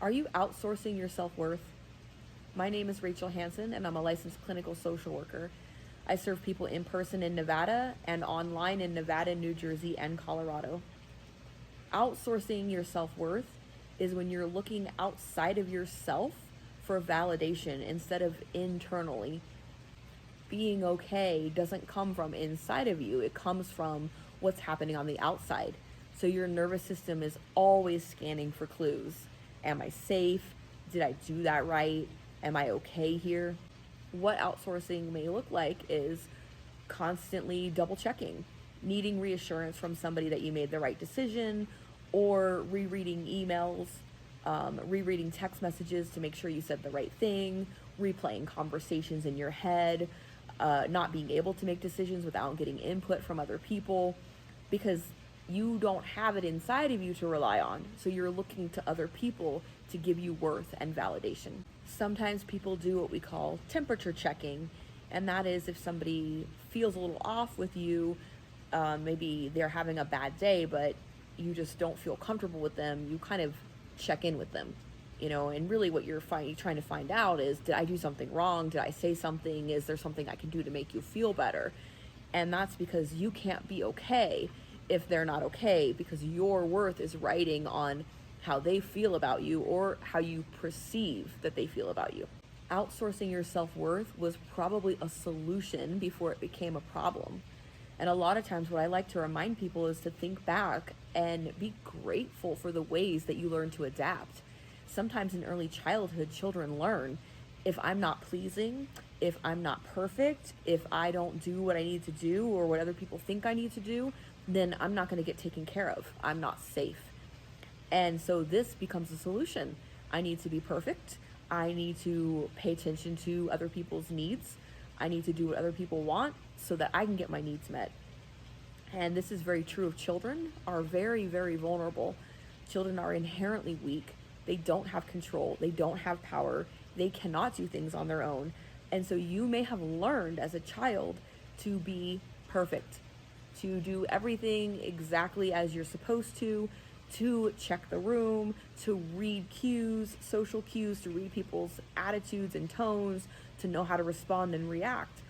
Are you outsourcing your self-worth? My name is Rachel Hansen, and I'm a licensed clinical social worker. I serve people in person in Nevada and online in Nevada, New Jersey, and Colorado. Outsourcing your self-worth is when you're looking outside of yourself for validation instead of internally. Being okay doesn't come from inside of you, it comes from what's happening on the outside. So your nervous system is always scanning for clues. Am I safe? Did I do that right? Am I okay here? What outsourcing may look like is constantly double checking, needing reassurance from somebody that you made the right decision, or rereading emails, rereading text messages to make sure you said the right thing, replaying conversations in your head, not being able to make decisions without getting input from other people, because you don't have it inside of you to rely on. So you're looking to other people to give you worth and validation. Sometimes people do what we call temperature checking, and that is if somebody feels a little off with you, maybe they're having a bad day, but you just don't feel comfortable with them, you kind of check in with them, and really what you're trying to find out is, did I do something wrong? Did I say something? Is there something I can do to make you feel better? And that's because you can't be okay if they're not okay, because your worth is riding on how they feel about you or how you perceive that they feel about you. Outsourcing your self-worth was probably a solution before it became a problem. And a lot of times what I like to remind people is to think back and be grateful for the ways that you learn to adapt. Sometimes in early childhood, children learn, if I'm not pleasing, if I'm not perfect, if I don't do what I need to do or what other people think I need to do, then I'm not going to get taken care of. I'm not safe. And so this becomes a solution. I need to be perfect. I need to pay attention to other people's needs. I need to do what other people want so that I can get my needs met. And this is very true of children, are very, very vulnerable. Children are inherently weak. They don't have control. They don't have power. They cannot do things on their own. And so you may have learned as a child to be perfect, to do everything exactly as you're supposed to check the room, to read cues, social cues, to read people's attitudes and tones, to know how to respond and react.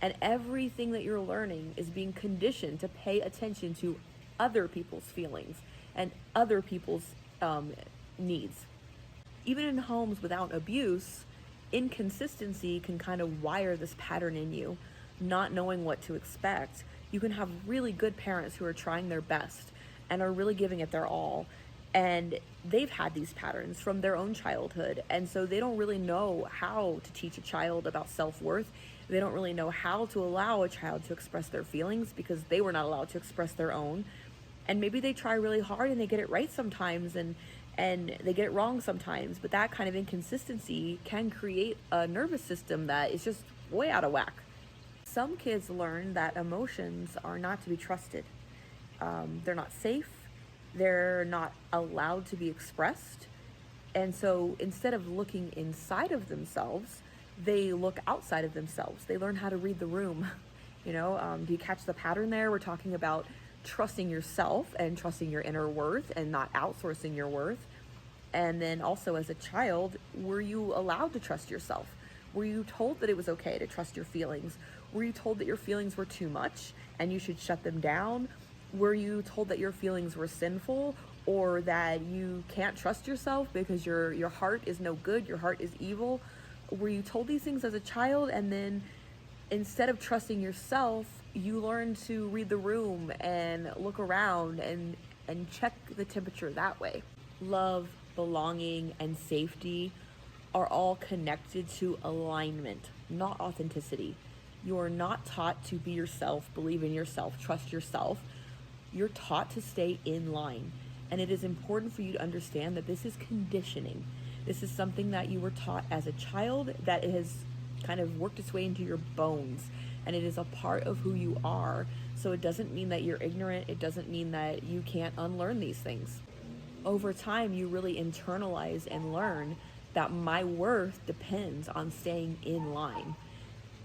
And everything that you're learning is being conditioned to pay attention to other people's feelings and other people's needs. Even in homes without abuse, inconsistency can kind of wire this pattern in you, not knowing what to expect. You can have really good parents who are trying their best and are really giving it their all, and they've had these patterns from their own childhood, and so they don't really know how to teach a child about self-worth. They don't really know how to allow a child to express their feelings because they were not allowed to express their own. And maybe they try really hard and they get it right sometimes, and they get it wrong sometimes, but that kind of inconsistency can create a nervous system that is just way out of whack. Some kids learn that emotions are not to be trusted. They're not safe. They're not allowed to be expressed. And so instead of looking inside of themselves, they look outside of themselves. They learn how to read the room. Do you catch the pattern there? We're talking about trusting yourself and trusting your inner worth and not outsourcing your worth. And then also as a child, were you allowed to trust yourself? Were you told that it was okay to trust your feelings? Were you told that your feelings were too much and you should shut them down? Were you told that your feelings were sinful, or that you can't trust yourself because your heart is no good, your heart is evil? Were you told these things as a child, and then instead of trusting yourself, you learn to read the room and look around and check the temperature that way? Love, belonging, and safety are all connected to alignment, not authenticity. You are not taught to be yourself, believe in yourself, trust yourself. You're taught to stay in line. And it is important for you to understand that this is conditioning. This is something that you were taught as a child, that it has kind of worked its way into your bones, and it is a part of who you are. So it doesn't mean that you're ignorant. It doesn't mean that you can't unlearn these things. Over time, you really internalize and learn that my worth depends on staying in line.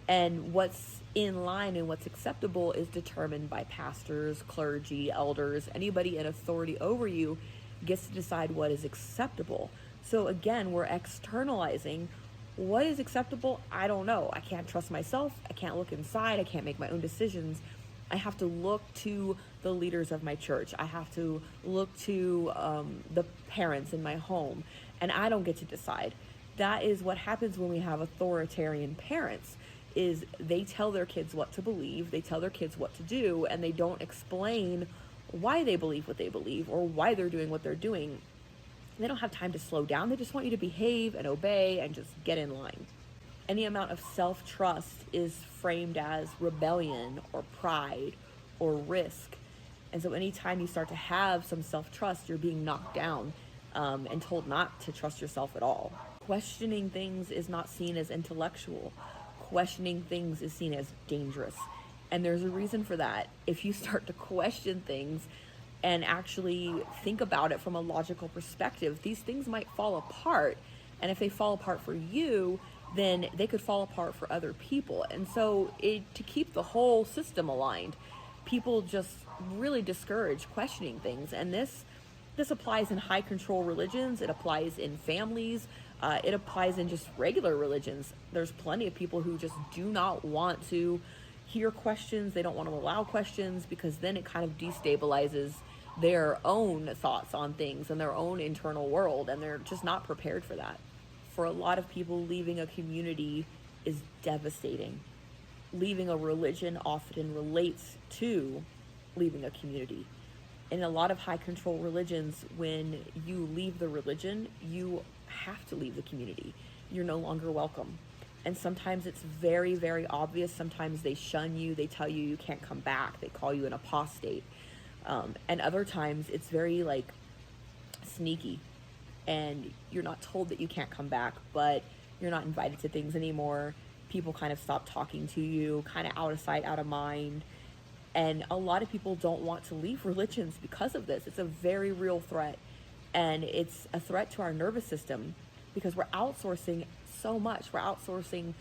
And what's in line and what's acceptable is determined by pastors, clergy, elders. Anybody in authority over you gets to decide what is acceptable. So again, we're externalizing. What is acceptable? I don't know. I can't trust myself. I can't look inside. I can't make my own decisions. I have to look to the leaders of my church. I have to look to the parents in my home, and I don't get to decide. That is what happens when we have authoritarian parents, is they tell their kids what to believe, they tell their kids what to do, and they don't explain why they believe what they believe or why they're doing what they're doing. They don't have time to slow down. They just want you to behave and obey and just get in line. Any amount of self-trust is framed as rebellion or pride or risk. And so anytime you start to have some self-trust, you're being knocked down and told not to trust yourself at all. Questioning things is not seen as intellectual. Questioning things is seen as dangerous. And there's a reason for that. If you start to question things and actually think about it from a logical perspective, these things might fall apart. And if they fall apart for you, then they could fall apart for other people. And so to keep the whole system aligned, people just really discourage questioning things. And this applies in high control religions. It applies in families. It applies in just regular religions. There's plenty of people who just do not want to hear questions. They don't want to allow questions, because then it kind of destabilizes their own thoughts on things and their own internal world, and they're just not prepared for that. For a lot of people, leaving a community is devastating. Leaving a religion often relates to leaving a community. In a lot of high control religions, when you leave the religion, you have to leave the community. You're no longer welcome. And sometimes it's very, very obvious. Sometimes they shun you. They tell you you can't come back. They call you an apostate. And other times it's very sneaky, and you're not told that you can't come back, but you're not invited to things anymore. People kind of stop talking to you, kind of out of sight, out of mind. And a lot of people don't want to leave religions because of this. It's a very real threat. And it's a threat to our nervous system, because we're outsourcing so much. We're outsourcing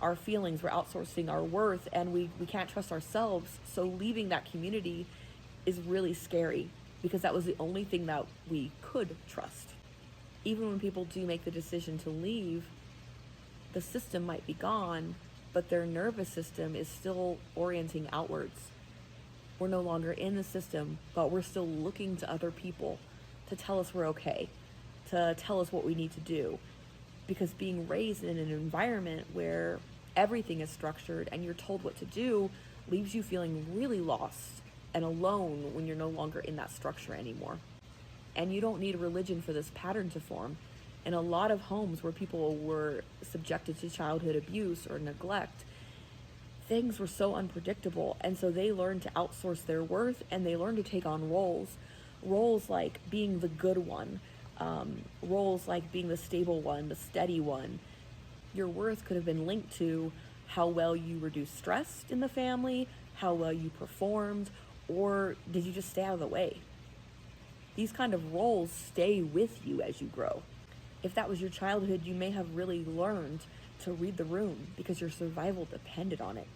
our feelings, we're outsourcing our worth, and we can't trust ourselves. So leaving that community is really scary, because that was the only thing that we could trust. Even when people do make the decision to leave, the system might be gone, but their nervous system is still orienting outwards. We're no longer in the system, but we're still looking to other people to tell us we're okay, to tell us what we need to do. Because being raised in an environment where everything is structured and you're told what to do leaves you feeling really lost and alone when you're no longer in that structure anymore. And you don't need religion for this pattern to form. In a lot of homes where people were subjected to childhood abuse or neglect, things were so unpredictable, and so they learned to outsource their worth, and they learned to take on roles like being the good one, roles like being the stable one, the steady one. Your worth could have been linked to how well you reduced stress in the family, how well you performed, or did you just stay out of the way? These kind of roles stay with you as you grow. If that was your childhood, you may have really learned to read the room because your survival depended on it.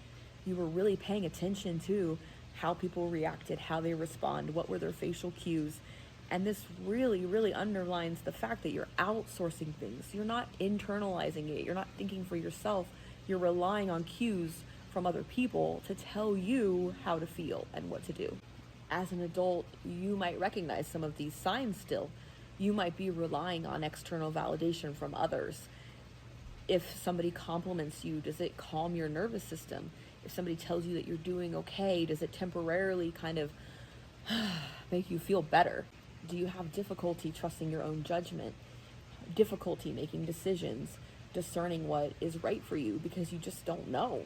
You were really paying attention to how people reacted, how they respond, what were their facial cues. And this really, really underlines the fact that you're outsourcing things. You're not internalizing it. You're not thinking for yourself. You're relying on cues from other people to tell you how to feel and what to do. As an adult, you might recognize some of these signs still. You might be relying on external validation from others. If somebody compliments you, does it calm your nervous system? If somebody tells you that you're doing okay, does it temporarily kind of make you feel better? Do you have difficulty trusting your own judgment? Difficulty making decisions, discerning what is right for you because you just don't know?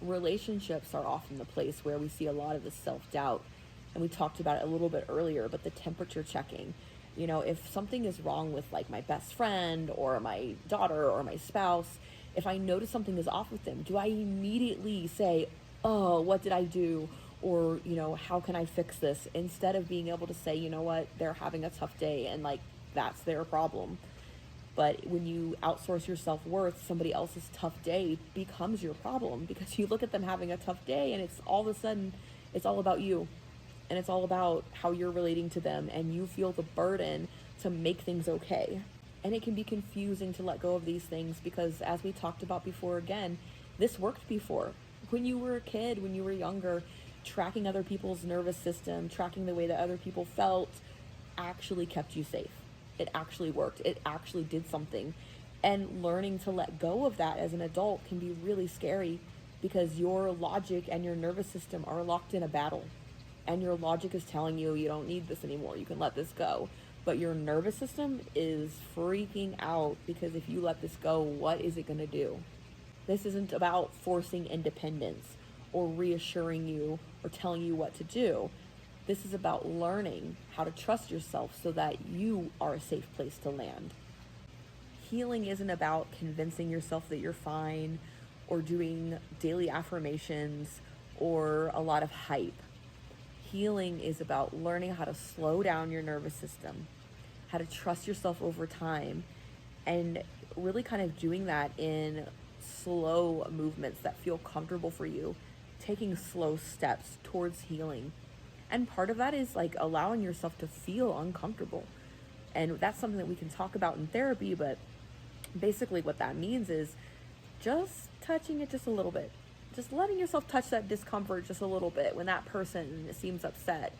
Relationships are often the place where we see a lot of the self-doubt. And we talked about it a little bit earlier, but the temperature checking. You know, if something is wrong with my best friend or my daughter or my spouse, if I notice something is off with them, do I immediately say, oh, what did I do? Or, how can I fix this? Instead of being able to say, you know what, they're having a tough day and that's their problem. But when you outsource your self-worth, somebody else's tough day becomes your problem because you look at them having a tough day and it's all of a sudden, it's all about you. And it's all about how you're relating to them, and you feel the burden to make things okay. And it can be confusing to let go of these things because, as we talked about before, again, this worked before. When you were a kid, when you were younger, tracking other people's nervous system, tracking the way that other people felt actually kept you safe. It actually worked. It actually did something. And learning to let go of that as an adult can be really scary because your logic and your nervous system are locked in a battle. And your logic is telling you you don't need this anymore. You can let this go. But your nervous system is freaking out because if you let this go, what is it going to do? This isn't about forcing independence or reassuring you or telling you what to do. This is about learning how to trust yourself so that you are a safe place to land. Healing isn't about convincing yourself that you're fine or doing daily affirmations or a lot of hype. Healing is about learning how to slow down your nervous system, how to trust yourself over time, and really kind of doing that in slow movements that feel comfortable for you, taking slow steps towards healing. And part of that is like allowing yourself to feel uncomfortable. And that's something that we can talk about in therapy, but basically what that means is just touching it just a little bit. Just letting yourself touch that discomfort just a little bit when that person seems upset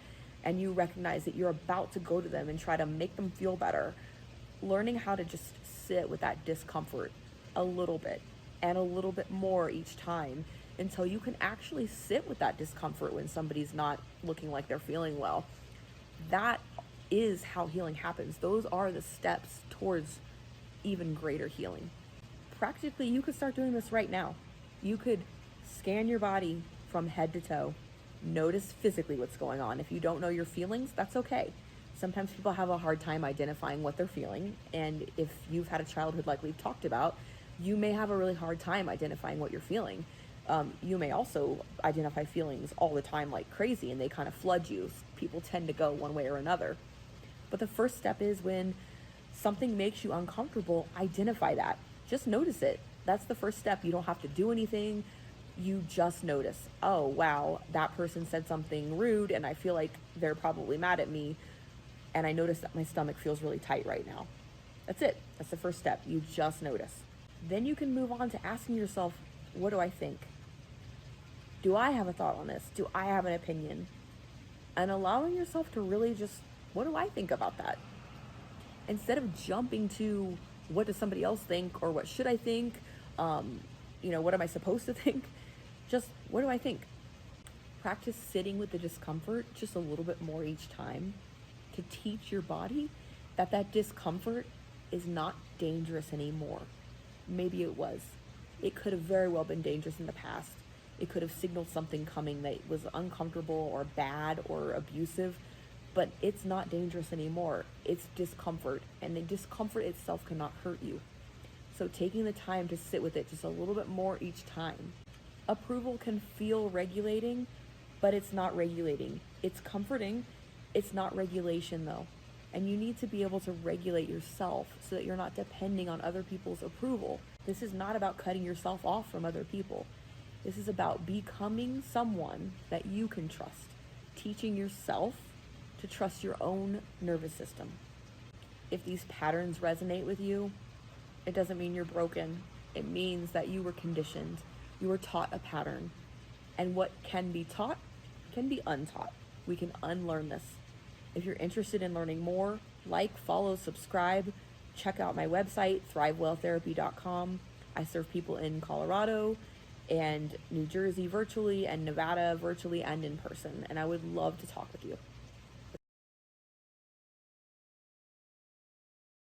and you recognize that you're about to go to them and try to make them feel better. Learning how to just sit with that discomfort a little bit and a little bit more each time until you can actually sit with that discomfort when somebody's not looking like they're feeling well. That is how healing happens. Those are the steps towards even greater healing. Practically, you could start doing this right now. You could scan your body from head to toe. Notice physically what's going on. If you don't know your feelings, that's okay. Sometimes people have a hard time identifying what they're feeling. And if you've had a childhood like we've talked about, you may have a really hard time identifying what you're feeling. You may also identify feelings all the time like crazy and they kind of flood you. People tend to go one way or another. But the first step is when something makes you uncomfortable, identify that. Just notice it. That's the first step. You don't have to do anything. You just notice, oh, wow, that person said something rude and I feel like they're probably mad at me. And I notice that my stomach feels really tight right now. That's it. That's the first step. You just notice. Then you can move on to asking yourself, what do I think? Do I have a thought on this? Do I have an opinion? And allowing yourself to really just, what do I think about that? Instead of jumping to, what does somebody else think? Or what should I think? What am I supposed to think? Just, what do I think? Practice sitting with the discomfort just a little bit more each time to teach your body that that discomfort is not dangerous anymore. Maybe it was. It could have very well been dangerous in the past. It could have signaled something coming that was uncomfortable or bad or abusive, but it's not dangerous anymore. It's discomfort, and the discomfort itself cannot hurt you. So taking the time to sit with it just a little bit more each time. Approval can feel regulating, but it's not regulating. It's comforting. It's not regulation though. And you need to be able to regulate yourself so that you're not depending on other people's approval. This is not about cutting yourself off from other people. This is about becoming someone that you can trust. Teaching yourself to trust your own nervous system. If these patterns resonate with you, it doesn't mean you're broken. It means that you were conditioned. You were taught a pattern. And what can be taught can be untaught. We can unlearn this. If you're interested in learning more, like, follow, subscribe, check out my website, thrivewelltherapy.com. I serve people in Colorado and New Jersey virtually and Nevada virtually and in person. And I would love to talk with you.